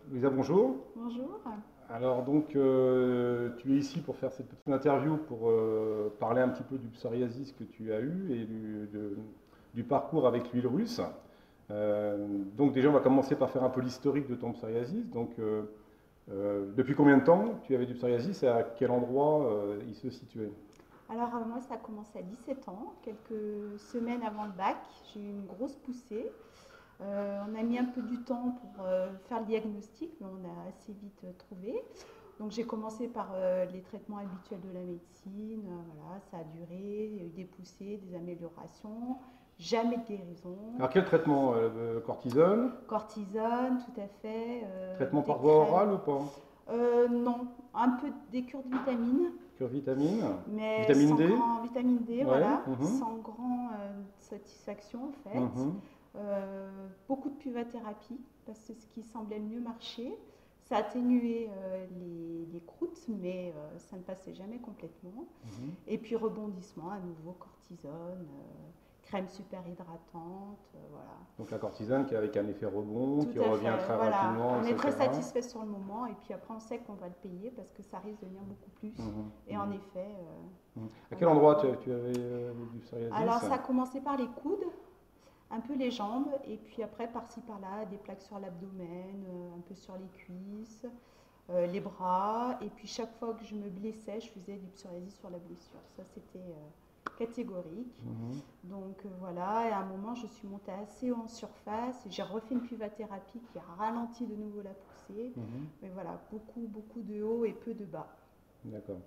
Louisa, bonjour. Bonjour. Alors donc, tu es ici pour faire cette petite interview pour parler un petit peu du psoriasis que tu as eu et du parcours avec l'huile russe. Donc déjà, on va commencer par faire un peu l'historique de ton psoriasis. Donc, depuis combien de temps tu avais du psoriasis et à quel endroit il se situait? Alors moi ça a commencé à 17 ans, quelques semaines avant le bac, j'ai eu une grosse poussée. On a mis un peu du temps pour faire le diagnostic, mais on a assez vite trouvé. Donc j'ai commencé par les traitements habituels de la médecine, voilà, ça a duré, il y a eu des poussées, des améliorations, jamais de guérison. Alors quel traitement? Cortisone? Cortisone, tout à fait, Traitement des par voie orale crèmes. ou pas? Non, un peu des cures de vitamines. Cure vitamine? Mais Vitamine sans D? grand vitamine D, Ouais. voilà, sans grand satisfaction en fait. Mhm. Beaucoup de puvathérapie parce que c'est ce qui semblait le mieux marcher. Ça atténuait les croûtes, mais ça ne passait jamais complètement. Mhm. Et puis rebondissement, à nouveau cortisone, crème super hydratante, voilà. Donc la cortisone qui est avec un effet rebond, Tout qui à revient fait, très voilà. rapidement, On est très etc. satisfait sur le moment et puis après on sait qu'on va le payer parce que ça risque de venir beaucoup plus. Mhm. Et en effet, Mhm. À quel voilà. endroit tu avais du Alors psoriasis? ça a commencé par les coudes, un peu les jambes, et puis après par-ci par-là, des plaques sur l'abdomen, un peu sur les cuisses, les bras, et puis chaque fois que je me blessais, je faisais du psoriasis sur la blessure. Ça c'était catégorique. Mhm. Donc voilà, et à un moment je suis montée assez haut en surface, et j'ai refait une puvathérapie qui a ralenti de nouveau la poussée. Mhm. Mais voilà, beaucoup de haut et peu de bas. D'accord.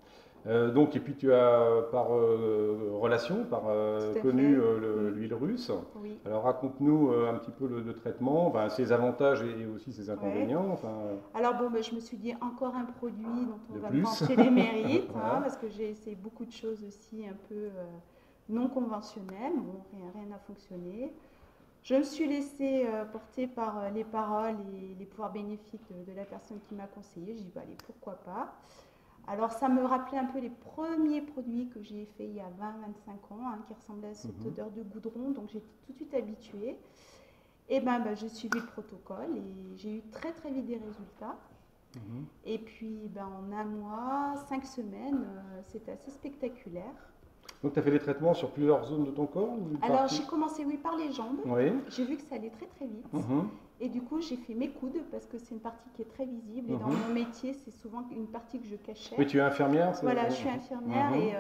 Donc, et puis tu as par relation, Tout à connu fait. Mm. l'huile russe. Oui. Alors raconte-nous un petit peu le traitement, ben, ses avantages et aussi ses Ouais. inconvénients. Enfin, Alors bon, ben, je me suis dit encore un produit dont on de va me plus. vanter les mérites, hein, Voilà. parce que j'ai essayé beaucoup de choses aussi un peu non conventionnelles. Bon, rien n'a fonctionné. Je me suis laissée porter par les paroles et les pouvoirs bénéfiques de la personne qui m'a conseillé. J'ai dit, bah, allez, pourquoi pas. Alors ça me rappelait un peu les premiers produits que j'ai fait il y a 20-25 ans, hein, qui ressemblaient à cette Mhm. odeur de goudron, donc j'étais tout de suite habituée. Et ben, j'ai suivi le protocole et j'ai eu très très vite des résultats. Mhm. Et puis ben, en un mois, 5 semaines, c'était assez spectaculaire. Donc, tu as fait des traitements sur plusieurs zones de ton corps ou une Alors partie? j'ai commencé oui par les jambes, Oui. j'ai vu que ça allait très très vite. Mhm. Et du coup j'ai fait mes coudes parce que c'est une partie qui est très visible et dans Mhm. mon métier c'est souvent une partie que je cachais. Oui, tu es infirmière, Voilà, je suis infirmière Mhm. et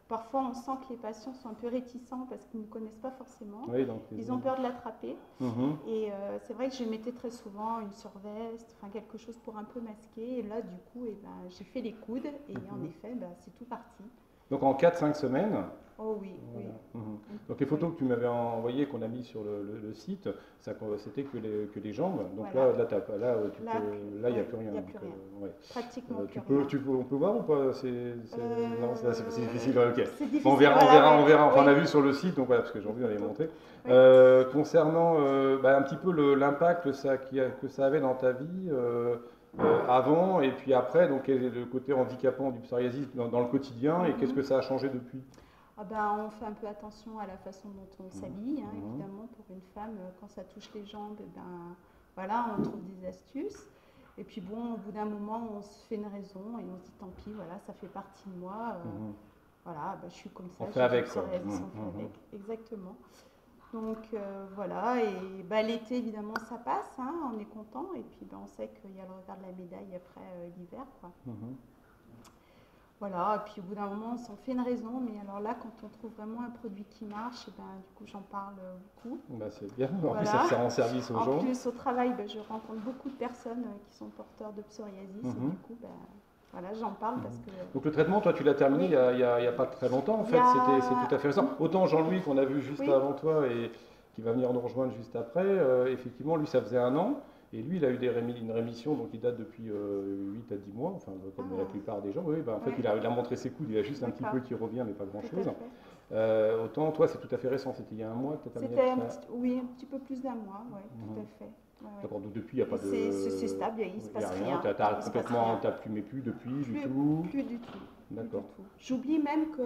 parfois on sent que les patients sont un peu réticents parce qu'ils ne me connaissent pas forcément. Oui, donc les Ils ont zones. peur de l'attraper. Mhm. Et c'est vrai que je mettais très souvent une surveste, enfin quelque chose pour un peu masquer. Et là, du coup, eh ben, j'ai fait les coudes et en Mhm. effet, ben, c'est tout parti. Donc en 4-5 semaines. Oh oui, oui. Voilà. Mhm. Donc les photos Oui. que tu m'avais envoyées, qu'on a mis sur le site, c'était que les jambes. Donc Voilà. Là, là, il n'y a ouais, plus rien. il n'y a Donc, plus rien. ouais. Pratiquement plus rien. On peut voir ou pas? Non, c'est difficile. Ok. C'est Bon, difficile, voilà, on verra. Enfin, on a oui. vu sur le site, donc voilà, parce que j'ai Les envie d'aller photos. montrer. Oui. Concernant un petit peu l'impact que ça avait dans ta vie avant et puis après, donc quel est le côté handicapant du psoriasis dans le quotidien et qu'est-ce que Mhm. ça a changé depuis? Ah ben, on fait un peu attention à la façon dont on Mhm. s'habille, hein, Mhm. évidemment, pour une femme, quand ça touche les jambes, eh ben, voilà, on trouve des astuces. Et puis bon, au bout d'un moment, on se fait une raison et on se dit tant pis, voilà, ça fait partie de moi. Mhm. Voilà, ben, je suis comme On ça, fait j'ai du avec quoi. psoriasis, Mhm. on fait Mhm. avec, exactement. Donc voilà, et ben, l'été, évidemment, ça passe, hein, on est content. Et puis ben, on sait qu'il y a le revers de la médaille après l'hiver, quoi. Mhm. Voilà, et puis au bout d'un moment, on s'en fait une raison, mais alors là, quand on trouve vraiment un produit qui marche, et ben, du coup, j'en parle beaucoup. Bah, c'est bien. En plus, Voilà. ça rend service aux En gens. plus, au travail, ben, je rencontre beaucoup de personnes qui sont porteurs de psoriasis, et Mhm. du coup, ben, voilà, j'en parle Mhm. parce que. Donc le traitement, toi, tu l'as terminé Oui, il y a pas très longtemps, en il y fait, c'est a. tout à fait récent. Autant Jean-Louis qu'on a vu juste Oui, avant toi et qui va venir nous rejoindre juste après, effectivement, lui, ça faisait un an. Et lui, il a eu une rémission donc, qui date depuis 8 à 10 mois, enfin, comme la ah, plupart des gens. Oui, bah, en fait, ouais, il a montré ses coudes, il a juste un petit d'accord, peu qui revient, mais pas tout à grand-chose. fait. Autant, toi, c'est tout à fait récent, c'était il y a un mois que tu as terminé C'était le tra- oui, un petit peu plus d'un mois, ouais, tout Mhm. à fait. Ouais, ouais. D'accord, donc depuis, il n'y a Et pas c'est de. stable, il ne se Il n'y a passe rien, rien. t'as Il se passe complètement. rien. T'as plus, mais plus depuis, du Plus, tout. plus du tout, plus du D'accord. tout. J'oublie même que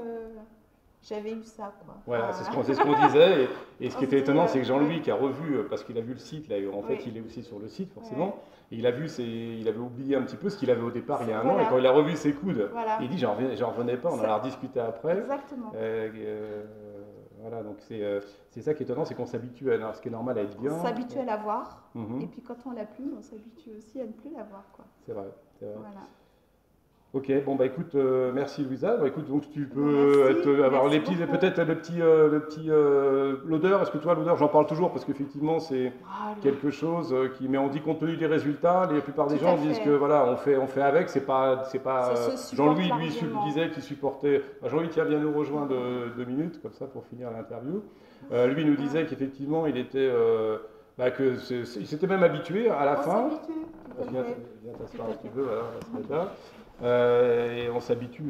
j'avais eu ça, quoi. Voilà, Enfin, c'est ce qu'on disait. Et ce qui était C'était, étonnant, c'est que Jean-Louis, ouais. qui a revu, parce qu'il a vu le site, là, en fait, Oui. il est aussi sur le site, Ouais. forcément, et il a vu il avait oublié un petit peu ce qu'il avait au départ il y a un an, et Voilà. quand il a revu ses coudes, Voilà. il dit, j'en revenais pas, on en a rediscuté après. Exactement. Voilà, donc c'est ça qui est étonnant, c'est qu'on s'habitue à ce qui est normal à être bien. On s'habitue à la voir, Mhm. et puis quand on l'a plus, on s'habitue aussi à ne plus la voir, quoi. C'est vrai, c'est vrai. Voilà. Ok, bon bah écoute, merci Louisa. Bah, écoute, donc tu peux Merci, avoir merci les petits, beaucoup. peut-être l'odeur. Est-ce que toi l'odeur, j'en parle toujours parce qu'effectivement c'est Ah, quelque chose qui, mais on dit compte tenu des résultats, la plupart des Tout gens à disent fait. que voilà, on fait avec, c'est pas Ça se supporte Jean-Louis lui largement. disait qu'il supportait. Bah, Jean-Louis tiens viens nous rejoindre 2 minutes comme ça pour finir l'interview. Lui nous disait qu'effectivement il était, il s'était même habitué à la On fin. s'habitue, tout à Viens, fait. viens t'asseoir Tout un à petit fait. peu, voilà, on va se mettre là. Et on s'habitue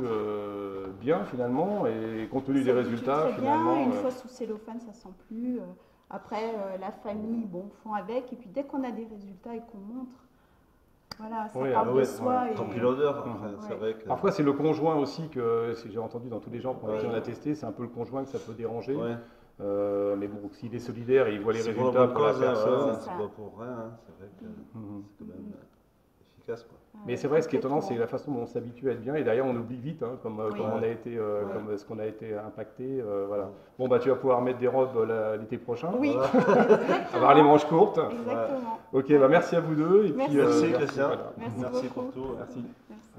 bien finalement, et compte tenu On des s'habitue résultats, très bien. finalement. Une fois sous cellophane, ça sent plus. Après, la famille, bon, font avec. Et puis dès qu'on a des résultats et qu'on montre, voilà, ça Oui, parle de ouais, soi. ouais. Et... Tant pis l'odeur, Mhm. enfin, c'est Ouais. vrai que. Parfois, c'est le conjoint aussi que si j'ai entendu dans tous les gens pour qui Oui. on a testé, c'est un peu le conjoint que ça peut déranger. Ouais. Mais bon, s'il est solidaire et il voit les C'est pour résultats la bonne pour la cause, hein, personne. voilà, C'est c'est ça. pas pour rien, hein, c'est vrai que Mhm. c'est quand même efficace, quoi. Mais c'est vrai, ce qui est étonnant, c'est la façon dont on s'habitue à être bien, et d'ailleurs on oublie vite, hein, comme Oui. on a été, Ouais. comme ce qu'on a été impacté. Voilà. Bon bah tu vas pouvoir mettre des robes l'été prochain, Oui, Voilà. avoir les manches courtes. exactement. Ok, bah merci à vous deux. Et Merci. puis, Merci, Christian. voilà. Merci Merci beaucoup. pour tout. Merci. Merci.